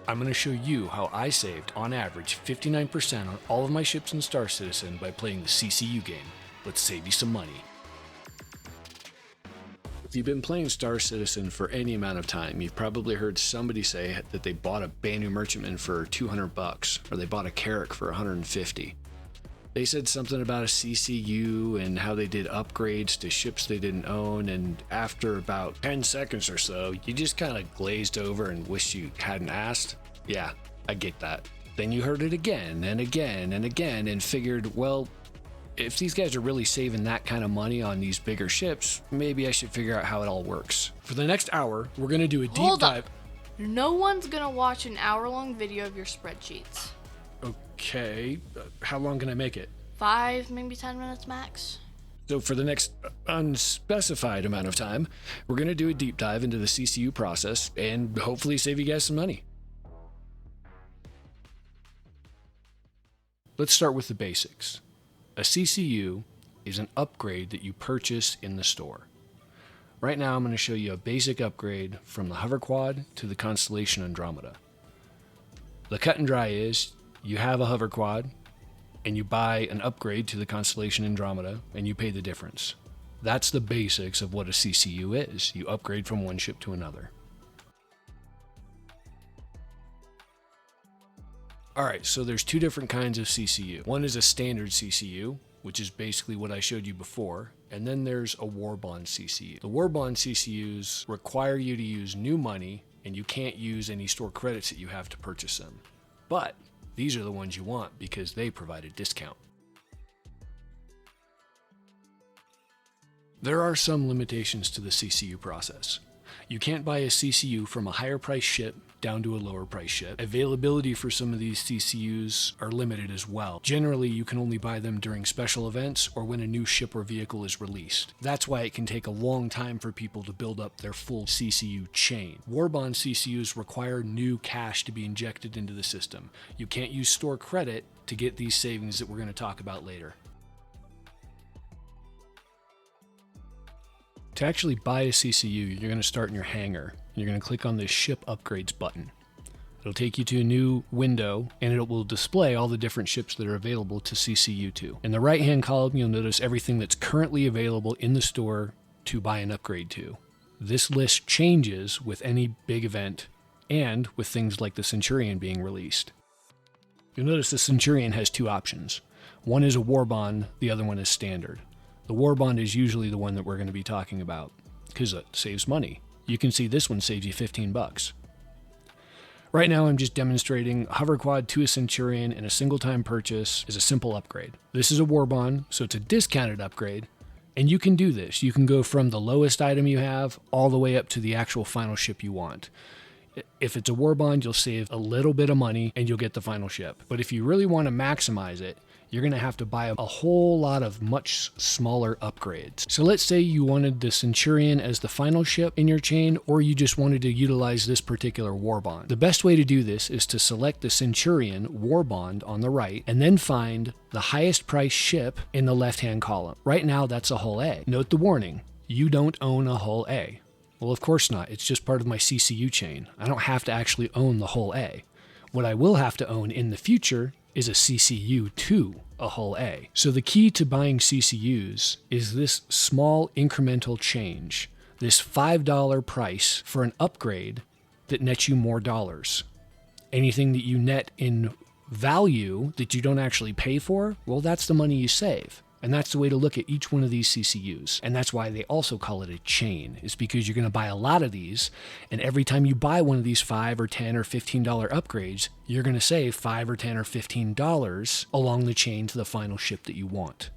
I'm going to show you how I saved, on average, 59% on all of my ships in Star Citizen by playing the CCU game. Let's save you some money. If you've been playing Star Citizen for any amount of time, you've probably heard somebody say that they bought a Banu Merchantman for $200, or they bought a Carrack for $150. They said something about a CCU and how they did upgrades to ships they didn't own, and after about 10 seconds or so, you just kind of glazed over and wished you hadn't asked. Yeah, I get that. Then you heard it again and again and again and figured, well, if these guys are really saving that kind of money on these bigger ships, maybe I should figure out how it all works. For the next hour, we're going to do a deep dive. No one's going to watch an hour-long video of your spreadsheets. Okay, how long can I make it? 5, maybe 10 minutes max. So for the next unspecified amount of time, we're going to do a deep dive into the CCU process and hopefully save you guys some money. Let's start with the basics. A CCU is an upgrade that you purchase in the store. Right now I'm going to show you a basic upgrade from the hover quad to the constellation Andromeda. The cut and dry is, you have a hover quad, and you buy an upgrade to the constellation Andromeda, and you pay the difference. That's the basics of what a CCU is. You upgrade from one ship to another. Alright, so there's two different kinds of CCU. One is a standard CCU, which is basically what I showed you before, and then there's a war bond CCU. The war bond CCUs require you to use new money, and you can't use any store credits that you have to purchase them. But these are the ones you want because they provide a discount. There are some limitations to the CCU process. You can't buy a CCU from a higher price ship down to a lower price ship. Availability for some of these CCUs are limited as well. Generally, you can only buy them during special events or when a new ship or vehicle is released. That's why it can take a long time for people to build up their full CCU chain. Warbond CCUs require new cash to be injected into the system. You can't use store credit to get these savings that we're going to talk about later. To actually buy a CCU, you're going to start in your hangar. You're going to click on this Ship Upgrades button. It'll take you to a new window, and it will display all the different ships that are available to CCU to. In the right-hand column, you'll notice everything that's currently available in the store to buy an upgrade to. This list changes with any big event and with things like the Centurion being released. You'll notice the Centurion has two options. One is a war bond, the other one is standard. The war bond is usually the one that we're going to be talking about because it saves money. You can see this one saves you $15. Right now I'm just demonstrating hover quad to a Centurion in a single time purchase is a simple upgrade. This is a war bond, so it's a discounted upgrade, and you can do this. You can go from the lowest item you have all the way up to the actual final ship you want. If it's a war bond, you'll save a little bit of money and you'll get the final ship. But if you really want to maximize it, you're going to have to buy a whole lot of much smaller upgrades. So let's say you wanted the Centurion as the final ship in your chain, or you just wanted to utilize this particular war bond. The best way to do this is to select the Centurion war bond on the right, and then find the highest price ship in the left-hand column. Right now, that's a hull A. Note the warning, you don't own a hull A. Well, of course not. It's just part of my CCU chain. I don't have to actually own the hull A. What I will have to own in the future is a CCU to a hull A. So the key to buying CCUs is this small incremental change, this $5 price for an upgrade that nets you more dollars. Anything that you net in value that you don't actually pay for, well, that's the money you save. And that's the way to look at each one of these CCUs. And that's why they also call it a chain, is because you're going to buy a lot of these, and every time you buy one of these $5 or $10 or $15 upgrades, you're going to save $5 or $10 or $15 along the chain to the final ship that you want.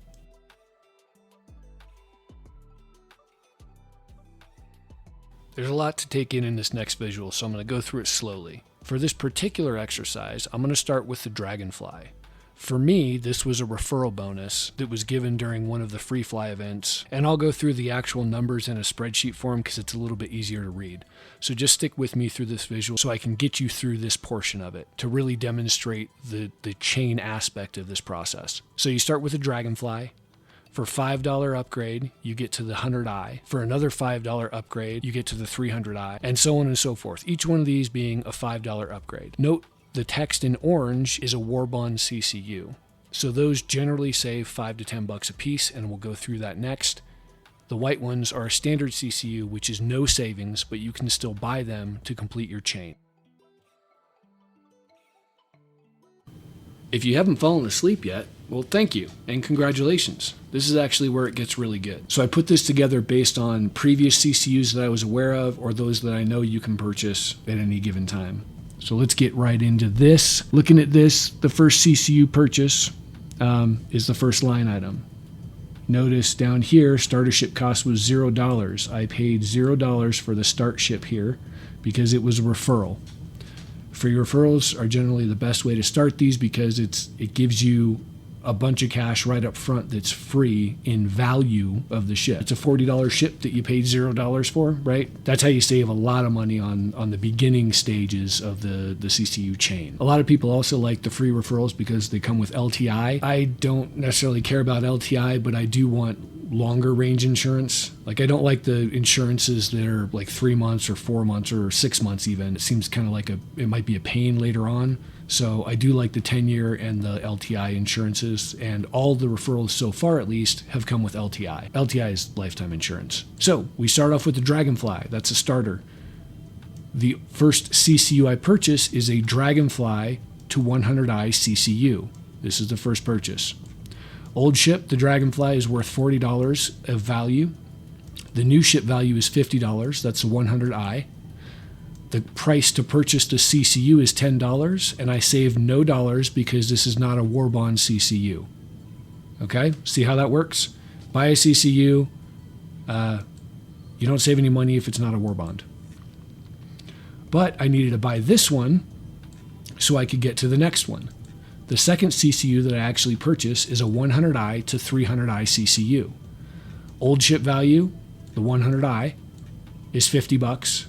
There's a lot to take in this next visual, so I'm going to go through it slowly. For this particular exercise, I'm going to start with the Dragonfly. For me, this was a referral bonus that was given during one of the free fly events, and I'll go through the actual numbers in a spreadsheet form because it's a little bit easier to read. So just stick with me through this visual so I can get you through this portion of it to really demonstrate the chain aspect of this process. So you start with a Dragonfly. For $5 upgrade, you get to the 100i. For another $5 upgrade, you get to the 300i, and so on and so forth. Each one of these being a $5 upgrade. Note the text in orange is a Warbond CCU. So those generally save $5 to $10 a piece, and we'll go through that next. The white ones are a standard CCU, which is no savings, but you can still buy them to complete your chain. If you haven't fallen asleep yet, well, thank you and congratulations. This is actually where it gets really good. So I put this together based on previous CCUs that I was aware of or those that I know you can purchase at any given time. So let's get right into this. Looking at this, the first CCU purchase is the first line item. Notice down here, starter ship cost was $0. I paid $0 for the start ship here because it was a referral. Free referrals are generally the best way to start these because it gives you a bunch of cash right up front that's free in value of the ship. It's a $40 ship that you paid $0 for, right? That's how you save a lot of money on the beginning stages of the CCU chain. A lot of people also like the free referrals because they come with LTI. I don't necessarily care about LTI, but I do want longer range insurance. Like I don't like the insurances that are like 3 months or 4 months or 6 months even. It seems kind of like it might be a pain later on. So I do like the 10-year and the LTI insurances, and all the referrals so far at least have come with LTI. LTI is lifetime insurance. So we start off with the Dragonfly. That's a starter. The first CCU I purchase is a Dragonfly to 100i CCU. This is the first purchase. Old ship, the Dragonfly is worth $40 of value. The new ship value is $50. That's the 100i. The price to purchase the CCU is $10, and I save no dollars because this is not a Warbond CCU. Okay, see how that works? Buy a CCU, you don't save any money if it's not a Warbond. But I needed to buy this one so I could get to the next one. The second CCU that I actually purchased is a 100i to 300i CCU. Old ship value, the 100i, is $50.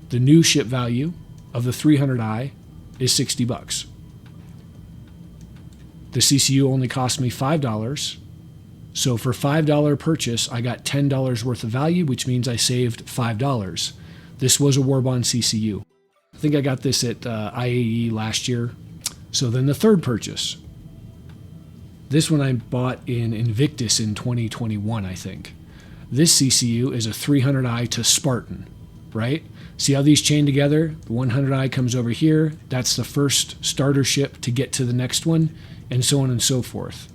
The new ship value of the 300i is $60. The CCU only cost me $5. So for $5 purchase, I got $10 worth of value, which means I saved $5. This was a Warbond CCU. I think I got this at IAE last year. So then the third purchase. This one I bought in Invictus in 2021, I think. This CCU is a 300i to Spartan, right? See how these chain together? The 100i comes over here. That's the first starter ship to get to the next one, and so on and so forth.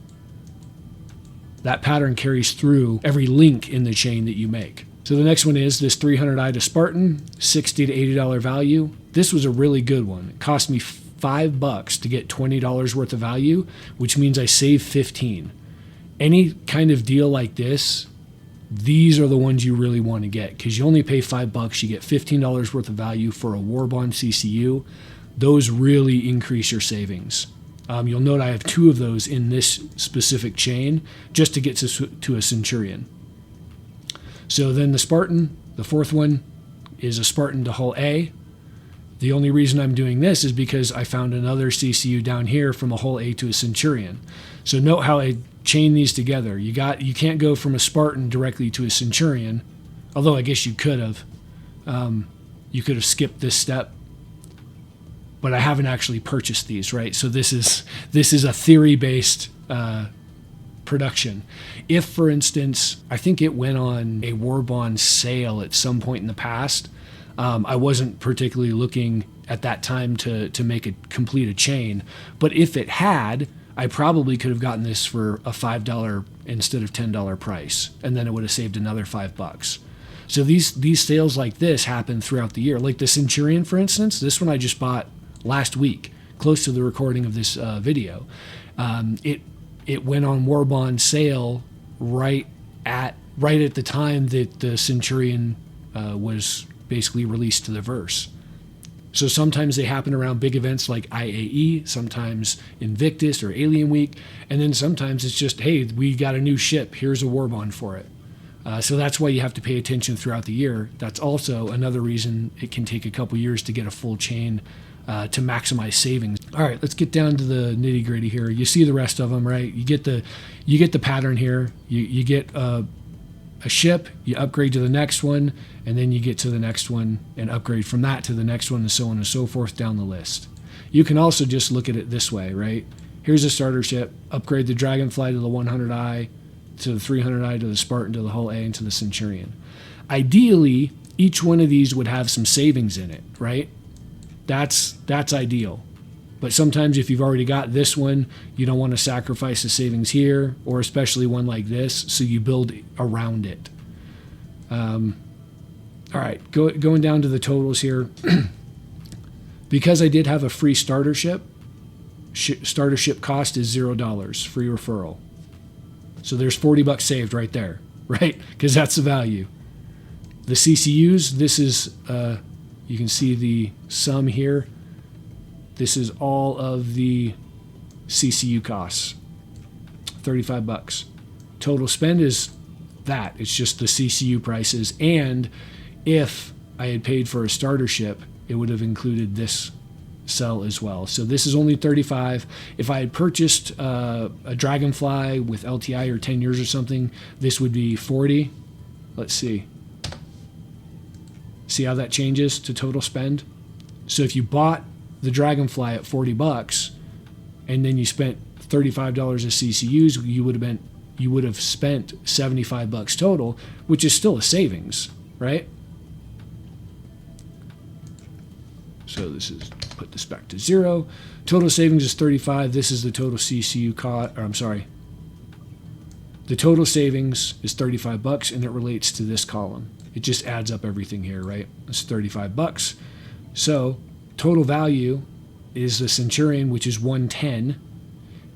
That pattern carries through every link in the chain that you make. So the next one is this 300i to Spartan, $60 to $80 value. This was a really good one. It cost me $5 to get $20 worth of value, which means I save $15. Any kind of deal like this, these are the ones you really want to get because you only pay $5, you get $15 worth of value for a Warbond CCU. Those really increase your savings. You'll note I have 2 of those in this specific chain just to get to a Centurion. So then the Spartan, the fourth one, is a Spartan to hull A. The only reason I'm doing this is because I found another CCU down here from a hull A to a Centurion. So note how I chain these together. You can't go from a Spartan directly to a Centurion, although I guess you could have. You could have skipped this step, but I haven't actually purchased these, right? So this is a theory-based production. If, for instance, I think it went on a Warbond sale at some point in the past. I wasn't particularly looking at that time to complete a chain, but if it had, I probably could have gotten this for a $5 instead of $10 price, and then it would have saved another $5. So these sales like this happen throughout the year. Like the Centurion, for instance, this one I just bought last week, close to the recording of this video. It went on Warbond sale right at the time that the Centurion was basically released to the verse. So sometimes they happen around big events like IAE, sometimes Invictus or Alien Week, and then sometimes it's just, hey, we got a new ship, here's a Warbond for it. So that's why you have to pay attention throughout the year. That's also another reason it can take a couple years to get a full chain to maximize savings. All right, let's get down to the nitty gritty here. You see the rest of them, right? You get the pattern here. You get a ship, you upgrade to the next one, and then you get to the next one and upgrade from that to the next one, and so on and so forth down the list. You can also just look at it this way, right? Here's a starter ship, upgrade the Dragonfly to the 100i, to the 300i, to the Spartan, to the Hull A, and to the Centurion. Ideally, each one of these would have some savings in it, right? That's ideal. But sometimes if you've already got this one, you don't want to sacrifice the savings here, or especially one like this, so you build around it. All right, going down to the totals here. Because I did have a free starter ship cost is $0, free referral. So there's $40 saved right there, right? Because that's the value. The CCUs, this is, you can see the sum here. This is all of the CCU costs, $35. Total spend is that. It's just the CCU prices. And if I had paid for a starter ship, it would have included this sell as well. So this is only $35. If I had purchased a Dragonfly with LTI or 10 years or something, this would be $40. Let's see. See how that changes to total spend? So if you bought the Dragonfly at $40 and then you spent $35 of CCUs, you would have spent $75 total, which is still a savings, right? So this is, put this back to 0. Total savings is 35. This is the total CCU cost, or I'm sorry. The total savings is $35 and it relates to this column. It just adds up everything here, right? It's $35. So total value is the Centurion, which is 110.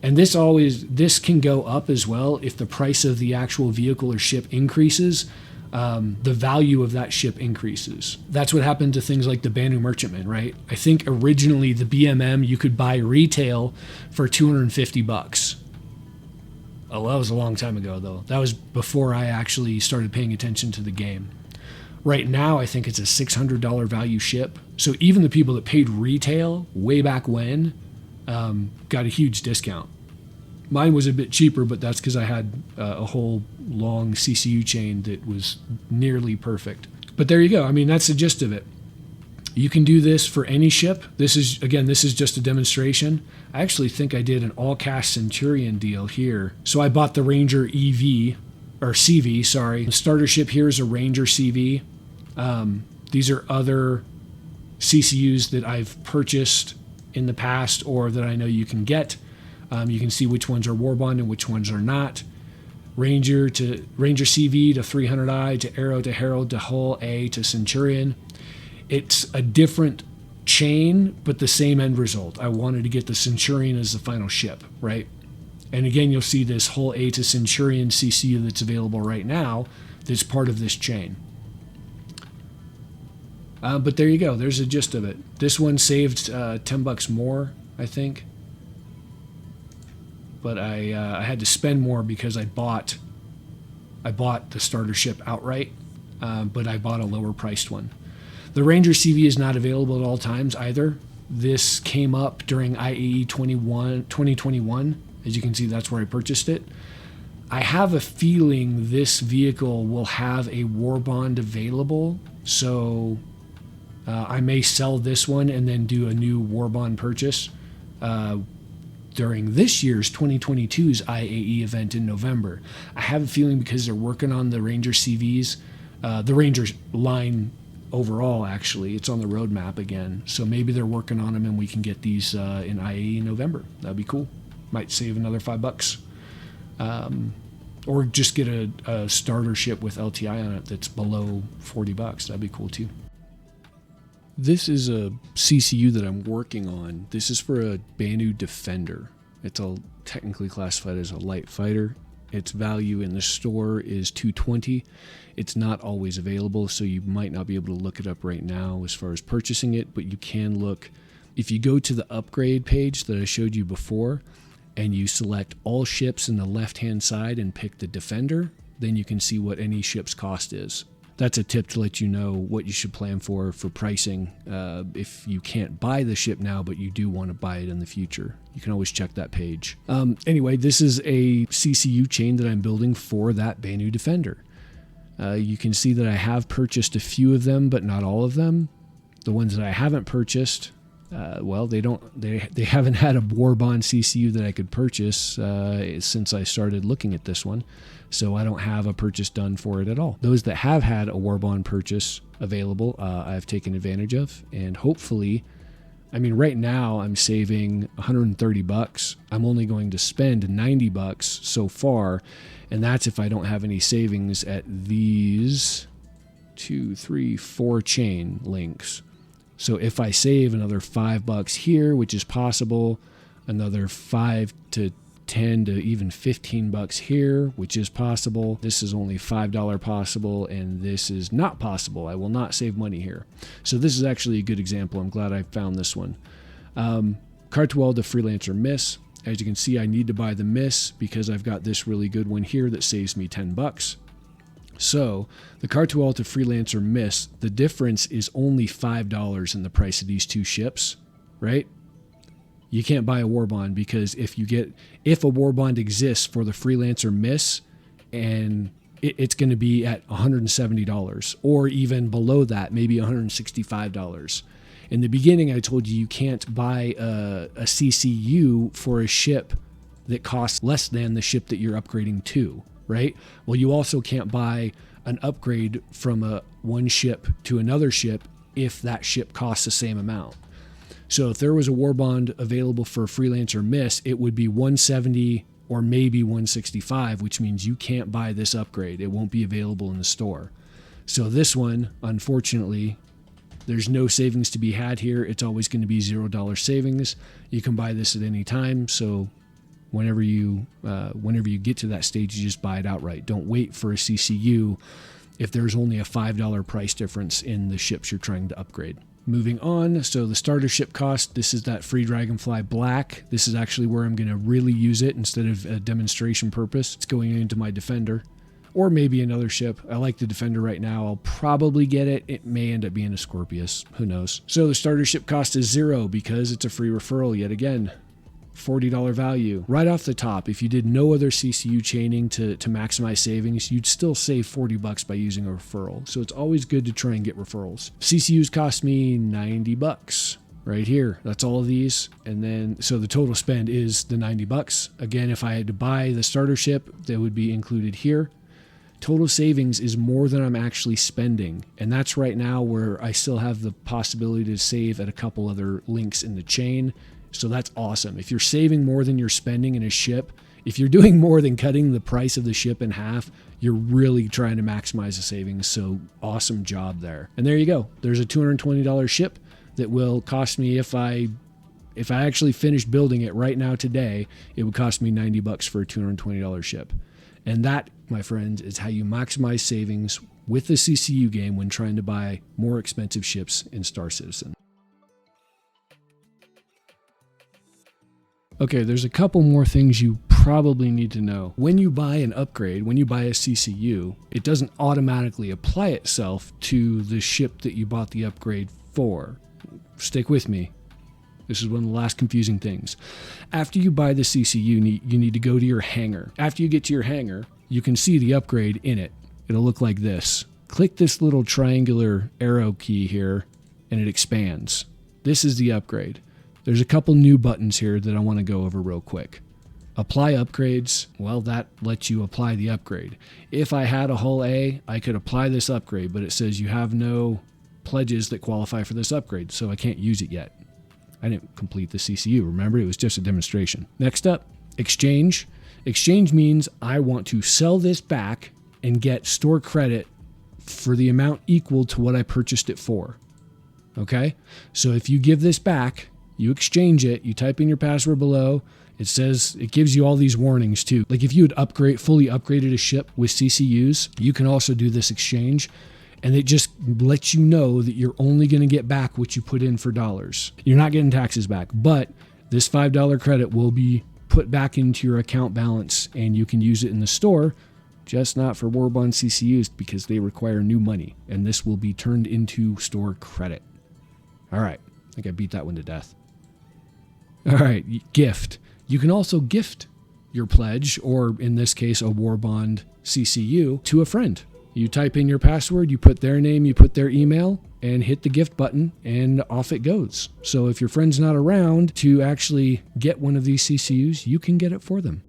And this can go up as well if the price of the actual vehicle or ship increases. The value of that ship increases. That's what happened to things like the Banu Merchantman, right? I think originally the BMM you could buy retail for $250. Oh, that was a long time ago though. That was before I actually started paying attention to the game. Right now, I think it's a $600 value ship. So even the people that paid retail way back when got a huge discount. Mine was a bit cheaper, but that's because I had a whole long CCU chain that was nearly perfect. But there you go. I mean, that's the gist of it. You can do this for any ship. This is just a demonstration. I actually think I did an all-cash Centurion deal here. So I bought the Ranger EV, or CV, sorry. The starter ship here is a Ranger CV. These are other CCUs that I've purchased in the past or that I know you can get. You can see which ones are Warbond and which ones are not. Ranger CV to 300i to Arrow to Herald to Hull A to Centurion. It's a different chain, but the same end result. I wanted to get the Centurion as the final ship, right? And again, you'll see this Hull A to Centurion CCU that's available right now that's part of this chain. But there you go. There's the gist of it. This one saved $10 more, I think. But I had to spend more because I bought the starter ship outright, but I bought a lower priced one. The Ranger CV is not available at all times either. This came up during IAE 2021. As you can see, that's where I purchased it. I have a feeling this vehicle will have a Warbond available, so I may sell this one and then do a new Warbond purchase during this year's 2022's IAE event in November. I have a feeling because they're working on the Ranger CVs, the Ranger line overall, actually. It's on the roadmap again. So maybe they're working on them and we can get these in IAE in November. That'd be cool. Might save another $5. Or just get a starter ship with LTI on it that's below $40. That'd be cool too. This is a CCU that I'm working on. This is for a Banu Defender. It's technically classified as a light fighter. Its value in the store is $220. It's not always available, so you might not be able to look it up right now as far as purchasing it, but you can look. If you go to the upgrade page that I showed you before, and you select all ships in the left-hand side and pick the Defender, then you can see what any ship's cost is. that's a tip to let you know what you should plan for pricing. If you can't buy the ship now, but you do want to buy it in the future, you can always check that page. Anyway, this is a CCU chain that I'm building for that Banu Defender. You can see that I have purchased a few of them, but not all of them. The ones that I haven't purchased, well, they haven't had a war bond CCU that I could purchase since I started looking at this one. So I don't have a purchase done for it at all. Those that have had a war bond purchase available, I've taken advantage of, and hopefully, I mean, right now I'm saving $130. I'm only going to spend $90 so far, and that's if I don't have any savings at these 2, 3, 4 chain links. So if I save another $5 here, which is possible, another 5 to 10 to even $15 here, which is possible. This is only $5 possible, and this is not possible. I will not save money here. So this is actually a good example. I'm glad I found this one. Cartwell to Freelancer Miss. As you can see, I need to buy the Miss because I've got this really good one here that saves me $10. So the Cartwell to Freelancer Miss, the difference is only $5 in the price of these two ships, right? You can't buy a war bond because if a war bond exists for the Freelancer Miss, and it's going to be at $170 or even below that, maybe $165. In the beginning, I told you can't buy a CCU for a ship that costs less than the ship that you're upgrading to, right? Well, you also can't buy an upgrade from one ship to another ship if that ship costs the same amount. So if there was a war bond available for a Freelancer Miss, it would be $170 or maybe $165, which means you can't buy this upgrade. It won't be available in the store. So this one, unfortunately, there's no savings to be had here. It's always going to be $0 savings. You can buy this at any time. So whenever you get to that stage, you just buy it outright. Don't wait for a CCU if there's only a $5 price difference in the ships you're trying to upgrade. Moving on, so the starter ship cost, this is that free Dragonfly Black. This is actually where I'm going to really use it instead of a demonstration purpose. It's going into my Defender, or maybe another ship. I like the Defender right now. I'll probably get it. It may end up being a Scorpius. Who knows? So the starter ship cost is $0 because it's a free referral yet again. $40 value. Right off the top, if you did no other CCU chaining to maximize savings, you'd still save $40 by using a referral. So it's always good to try and get referrals. CCUs cost me $90 right here. That's all of these. And then, so the total spend is the $90. Again, if I had to buy the starter ship, that would be included here. Total savings is more than I'm actually spending. And that's right now where I still have the possibility to save at a couple other links in the chain. So that's awesome. If you're saving more than you're spending in a ship, if you're doing more than cutting the price of the ship in half, you're really trying to maximize the savings. So awesome job there. And there you go. There's a $220 ship that will cost me, if I actually finished building it right now today, it would cost me $90 for a $220 ship. And that, my friends, is how you maximize savings with the CCU game when trying to buy more expensive ships in Star Citizen. Okay, there's a couple more things you probably need to know. When you buy an upgrade, when you buy a CCU, it doesn't automatically apply itself to the ship that you bought the upgrade for. Stick with me. This is one of the last confusing things. After you buy the CCU, you need to go to your hangar. After you get to your hangar, you can see the upgrade in it. It'll look like this. Click this little triangular arrow key here, and it expands. This is the upgrade. There's a couple new buttons here that I want to go over real quick. Apply upgrades, well, that lets you apply the upgrade. If I had a hull A, I could apply this upgrade, but it says you have no pledges that qualify for this upgrade, so I can't use it yet. I didn't complete the CCU, remember? It was just a demonstration. Next up, exchange. Exchange means I want to sell this back and get store credit for the amount equal to what I purchased it for. Okay? So if you give this back, you exchange it, you type in your password below, it gives you all these warnings too. Like if you had fully upgraded a ship with CCUs, you can also do this exchange, and it just lets you know that you're only going to get back what you put in for dollars. You're not getting taxes back, but this $5 credit will be put back into your account balance, and you can use it in the store just not for war bond CCUs because they require new money, and this will be turned into store credit. All right, I think I beat that one to death. All right, gift. You can also gift your pledge, or in this case, a war bond CCU, to a friend. You type in your password, you put their name, you put their email, and hit the gift button, and off it goes. So if your friend's not around to actually get one of these CCUs, you can get it for them.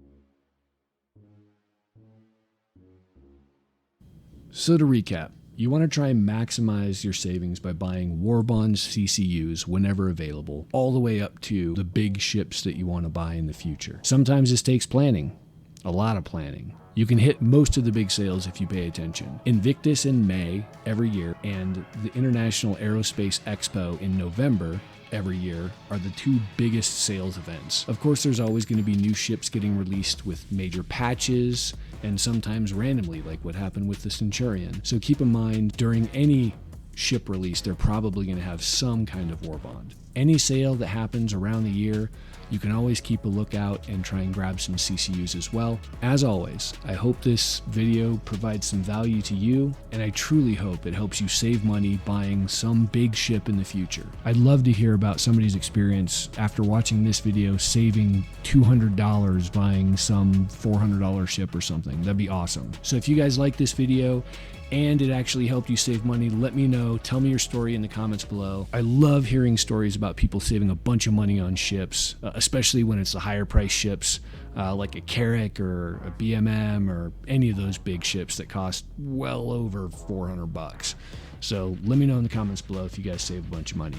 So to recap, you want to try and maximize your savings by buying war bond CCUs whenever available, all the way up to the big ships that you want to buy in the future. Sometimes this takes planning, a lot of planning. You can hit most of the big sales if you pay attention. Invictus in May every year and the International Aerospace Expo in November every year are the two biggest sales events. Of course, there's always going to be new ships getting released with major patches and sometimes randomly, like what happened with the Centurion. So keep in mind, during any ship release, they're probably going to have some kind of war bond. Any sale that happens around the year, you can always keep a lookout and try and grab some CCUs as well. As always, I hope this video provides some value to you, and I truly hope it helps you save money buying some big ship in the future. I'd love to hear about somebody's experience after watching this video saving $200 buying some $400 ship or something. That'd be awesome. So if you guys like this video, and it actually helped you save money, let me know. Tell me your story in the comments below. I love hearing stories about people saving a bunch of money on ships, especially when it's the higher price ships, like a Carrack or a BMM or any of those big ships that cost well over $400. So let me know in the comments below if you guys save a bunch of money.